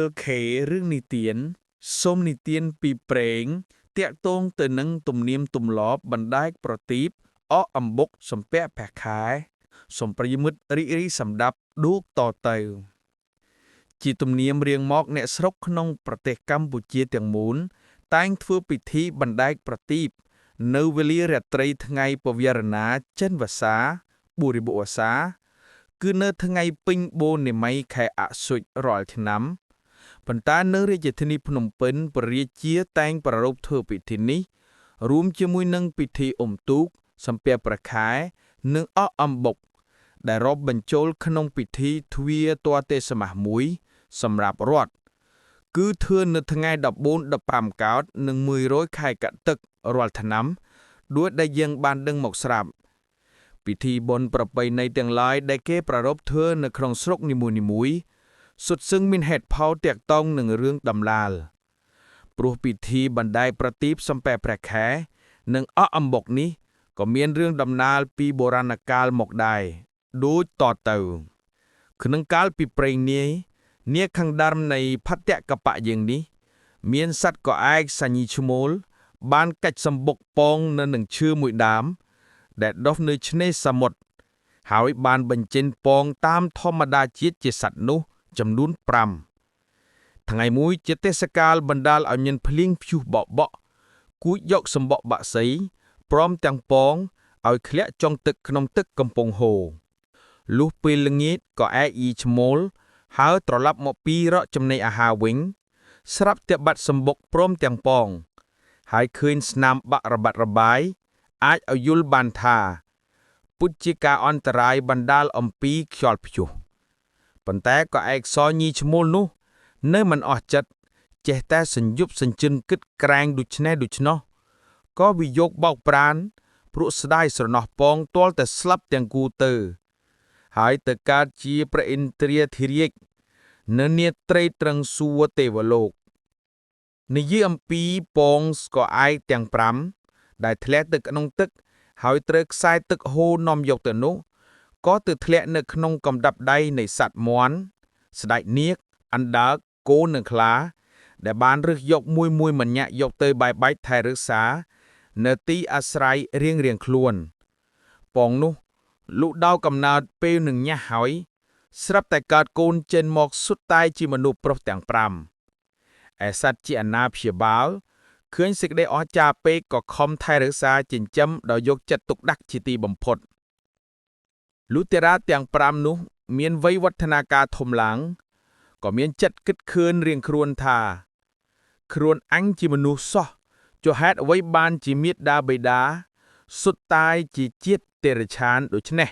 LK រឿងនិទានសូមនិទានពីព្រេងតាក់ទងទៅនឹងទំនៀមទម្លាប់បណ្ដែកប្រទីបអកអំបុកសំពាក់ព្រះខែសូមប្រិយមិត្តរីករាយសម្ដាប់ឌូកតទៅជាទំនៀមរៀងមកអ្នកស្រុកក្នុងប្រទេសកម្ពុជាទាំងមូលតែងធ្វើពិធីបណ្ដែកប្រទីបនៅវេលារាត្រីថ្ងៃពវារណាចិនវស្សាបូរិបវស្សាគឺនៅថ្ងៃពេញបូណ៌និមិយខែអស្សុជរាល់ឆ្នាំប៉ុន្តែនៅរាជធានីភ្នំពេញព្រះរាជាតែងប្រារព្ធធ្វើពិធីនេះរួមជាមួយនឹងពិធីអុំទូកសំពះព្រះខែនិងអកអំបុកដែលរាប់បញ្ចូលក្នុងពិធីទ្វារទទេសមាសមួយសម្រាប់រដ្ឋគឺធ្វើនៅថ្ងៃ14-15កោដនិង100ខែកត្តិករាល់ឆ្នាំដូចដែលយើងបានដឹងមកស្រាប់ពិធីបុណ្យប្រពៃណីទាំងឡាយដែលគេប្រារព្ធធ្វើនៅក្នុងស្រុកនីមួយៗសុទ្ធសឹងមានហេតុផលទាក់ទងនឹងរឿងដំណាលព្រោះពិធីបណ្ដែកប្រទីបសំពះព្រះខែនិងអកអំបុកនេះក៏មានរឿងដំណាលពីបុរាណកាលមកដែរដូចតទៅក្នុងកាលពីព្រេងនាយនាខាងដើមនៃផត្តកបៈយើងនេះមានសត្វកក្អែកសញ្ញីឈ្មោលបានកាច់សម្បុកពងនៅនឹងឈើមួយដើមដែលដុះនៅឆ្នេរសមុទ្រហើយបានបញ្ចេញពងតាមធម្មតាជាតិជាសត្វនោះចំនួន5ថ្ងៃមួយជាទេសកាលបណ្ដាលឲ្យមានភ្លៀងព្យុះបក់បក់គួចយកសម្បកបាក់សីព្រមទាំងពងឲ្យធ្លាក់ចុងទឹកក្នុងទឹកកំពុងហូរលុះពេលល្ងាចក៏ឯកយីឈ្មោលហើយត្រឡប់មកពីរកចំណីអាហារវិញស្រាប់តែបាត់សម្បុកព្រមទាំងពងហើយឃើញស្នាមបាក់របាត់របាយអាចឲ្យយល់បានថាពុតជាការអន្តរាយបណ្ដាលអំពីខ្យល់ព្យុះប៉ុន្តែក៏ឯកសញីឈ្មោលនោះនៅមិនអស់ចិត្តចេះតែសញ្ញុបសញ្ជិនគិតក្រែងដូច្នោះក៏វិយោគបោកប្រានព្រោះស្ដាយស្រណោះពងទាល់តែស្លាប់ទាំងគូទៅហើយទៅកើតជាព្រះឥន្ទ្រាធិរាជនៅនាត្រីត្រឹងសួគ៌ទេវលោកនិយាយអំពីពងស្កឯកទាំង5ដែលធ្លាក់ទៅក្នុងទឹកហើយត្រូវខ្សែទឹកហូរនាំយកទៅនោះក៏ទៅធ្លាក់នៅក្នុងកំដាប់ដៃនៃសត្វមាន់ស្ដេចនាគអណ្ដើកគោនិងខ្លាដែលបានរើសយកមួយម្ញាក់យកទៅបាយបាច់ថែរក្សានៅទីអាស្រ័យរៀងខ្លួនពងនោះលុះដល់កំណើតពេលនឹងញាស់ហើយស្រាប់តែកើតកូនចេញមកសុទ្ធតែជាមនុស្សប្រុសទាំង5ឯសត្វជាអាណាព្យាបាលឃើញសេចក្តីអស្ចារ្យពេកក៏ខំថែរក្សាចិញ្ចឹមដោយយកចិត្តទុកដាក់ជាទីបំផុតលុះតារាទាំង5នោះមានវ័យវឌ្ឍនាការធំឡើងក៏មានចិត្តគិតខឿនរៀងខ្លួនថាខ្លួនអញជាមនុស្សសោះចុះហេតុអ្វីបានជាមាតាបិតាសុទ្ធតែជាជាតិតិរច្ឆានដូច្នេះ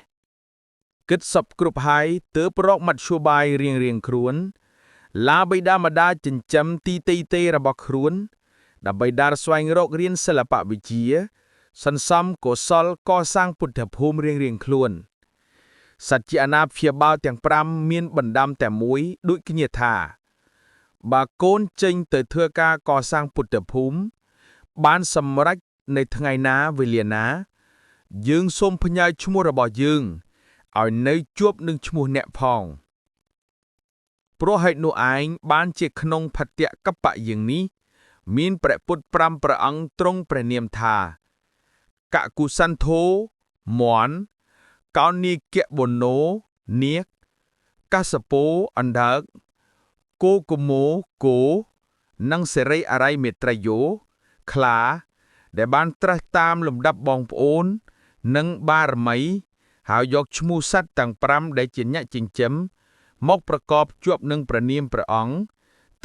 គិតសពគ្រប់ហើយទើបរកមធ្យោបាយរៀងខ្លួនឡាបិតាម្ដាចិញ្ចឹមទីទេរបស់ខ្លួនដើម្បីដើរស្វែងរករៀនសិល្បៈវិជ្ជាសន្សំកុសលកសាងពុទ្ធភូមិរៀងខ្លួនសត្វជាអាណាព្យាបាលទាំង5មានបណ្ដាំតែមួយដូចគ្នាថាបើកូនចេញទៅធ្វើការកសាងពុទ្ធភូមិបានសម្រេចនៅថ្ងៃណាវេលាណាយើងសូមផ្ញើឈ្មោះរបស់យើងឲ្យនៅជាប់នឹងឈ្មោះអ្នកផងព្រោះហេតុនោះឯងបានជាក្នុងផត្តកបៈយើងនេះមានព្រះពុទ្ធ5ព្រះអង្គទ្រង់ព្រះនាមថាកគុសន្ធោមាន់កោនីកៈបូណូនាគកសពោអណ្ដើកគោកុមោគោនិងសិរីអរិយមេត្រយោខ្លាដែលបានត្រាស់តាមលំដាប់បងប្អូននិងបារមីហើយយកឈ្មោះសត្វទាំង5ដែលជាអ្នកចិញ្ចឹមមកប្រកបជាប់នឹងព្រះនាមព្រះអង្គ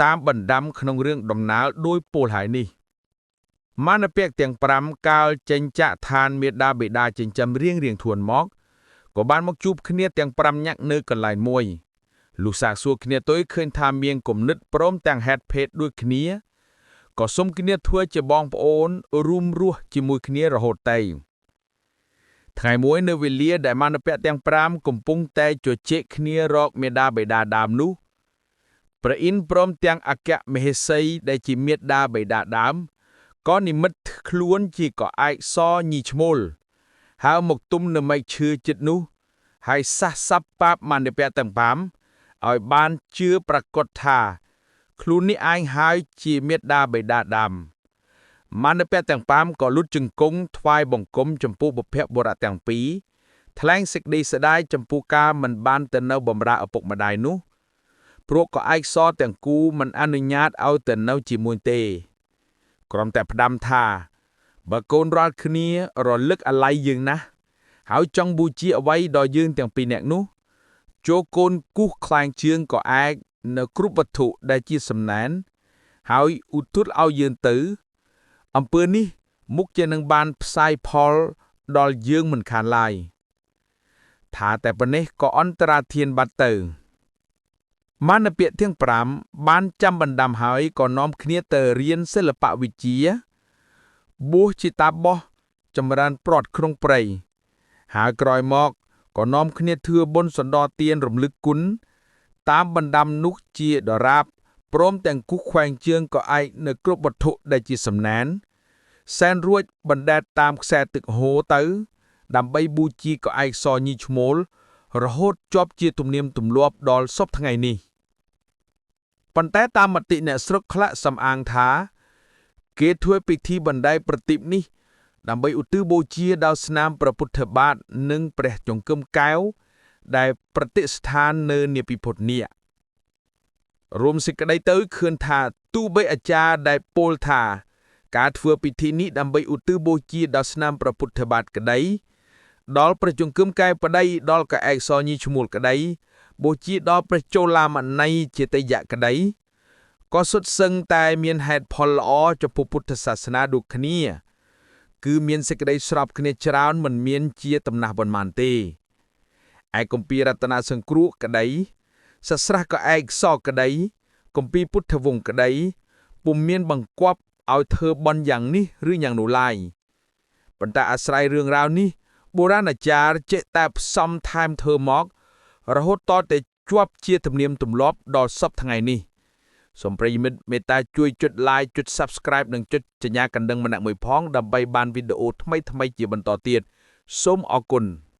តាមបណ្ដាំក្នុងរឿងដំណាលដោយពោលហើយនេះមានពៈទាំង5កាលចេញចាក់ឋានមេដាបិតាចិញ្ចឹមរៀងខ្លួនមកក៏បានមកជួបគ្នាទាំង5ញាក់នៅកន្លែងមួយលុះសាកសួរគ្នាទៅឃើញថាមានគំនិតព្រមទាំងហេតុភេទដូចគ្នាក៏សុំគ្នាធ្វើជាបងប្អូនរួមរស់ជាមួយគ្នារហូតទៅថ្ងៃមួយនៅវេលាដែលមានពៈទាំង5កំពុងតែជជែកគ្នារកមេដាបិតាដើមនោះព្រះឥន្ទ្រព្រមទាំងអគ្គមហេសីដែលជាមេដាបិតាដើមក៏និមិត្តខ្លួនជាកក្អែកសញីឈ្មោលហើយមកទុំនៅមែកឈើចិត្តនោះហើយសះសាប់បាបមានពៈទាំង5ឲ្យបានជឿប្រកាសថា ខ្លួននេះឯងហើយជាមេត្តាបិតាដើមមានពៈទាំង5ក៏លុតជង្គង់ថ្វាយបង្គំចំពោះបុព្វបុរសទាំងពីរថ្លែងសេចក្តីស្ដាយចំពោះការមិនបានទៅនៅបម្រើឪពុកម្ដាយនោះព្រោះក៏ឯកសរទាំងគូមិនអនុញ្ញាតឲ្យទៅនៅជាមួយទេគ្រាន់តែផ្ដាំថាបើកូនរាល់គ្នារលឹកអាល័យយើងណាស់ហើយចង់បូជាអ្វីដល់យើងទាំងពីរនាក់នោះចូលកូនគូសខ្លែងជើងក៏អាចនៅគ្រប់វត្ថុដែលជាសំណែនហើយឧទ្ទិសឲ្យយើងទៅអំពើនេះមុខជានឹងបានផ្សាយផលដល់យើងមិនខានឡើយថាតែប៉ុណ្ណេះក៏អន្តរាធានបាត់ទៅមានពៈទាំង5បានចាំបណ្ដាំហើយក៏នាំគ្នាទៅរៀនសិល្បៈវិជ្ជាបួសជាតាបោះចម្រើនប្រត់ក្នុងព្រៃហើយក្រោយមកក៏នាំគ្នាធ្វើបុណ្យសណ្ដោទានរំលឹកគុណតាមបណ្ដាំនោះជាដរាបព្រមទាំងគូសខ្វែងជើងក៏ឯកនៅគ្រប់វត្ថុដែលជាសំណែនសែនរួចបណ្ដែតតាមខ្សែទឹកហូរទៅដើម្បីបូជាក៏ឯកសញីឈ្មោលរហូតជាប់ជាទំនៀមទម្លាប់ដល់សពថ្ងៃនេះប៉ុន្តែតាមមតិអ្នកស្រុកខ្លះសំអាងថាគេធ្វើពិធីបណ្ដែតប្រទីបនេះដើម្បីឧទ្ទិសបូជាដល់ស្នាមព្រះពុទ្ធបាទនិងព្រះចង្កឹមកែវដែលប្រតិស្ថាននៅនាពិភពនេះរួមសេចក្តីទៅឃើញថាទោះបីអាចារ្យដែលពោលថាការធ្វើពិធីនេះដើម្បីឧទ្ទិសបូជាដល់ស្នាមព្រះពុទ្ធបាទក្តីដល់ព្រះចង្កឹមកែវក្តីដល់កឯកសញីឈ្មោលក្តីបូជាដល់ព្រះចោឡាមណីចេតយៈក្តីក៏សុទ្ធសឹងតែមានហេតុផលល្អចំពោះពុទ្ធសាសនាដូចគ្នាគឺមានសេចក្តីស្របគ្នាច្រើនមិនមានជាតំណាស់ប៉ុន្មានទេឯគម្ពីររតនសង្គ្រោះក្តីសាស្ត្រក៏ឯកសរក្តីគម្ពីរពុទ្ធវង្សក្តីពុំមានបង្គាប់ឲ្យធ្វើបន់យ៉ាងនេះឬយ៉ាងនោះឡើយប៉ុន្តែអាស្រ័យរឿងរ៉ាវនេះបុរាណអាចារ្យចេះតែផ្សំថែមធ្វើមករហូតតតែជាប់ជាទំនៀមទម្លាប់ដល់សពថ្ងៃនេះសូមប្រិយមិត្តមេត្តាជួយចុច like ចុច subscribe និងចុចសញ្ញាកណ្ដឹងម្នាក់មួយផងដើម្បីបានវីដេអូថ្មីៗជាបន្តទៀតសូមអរគុណ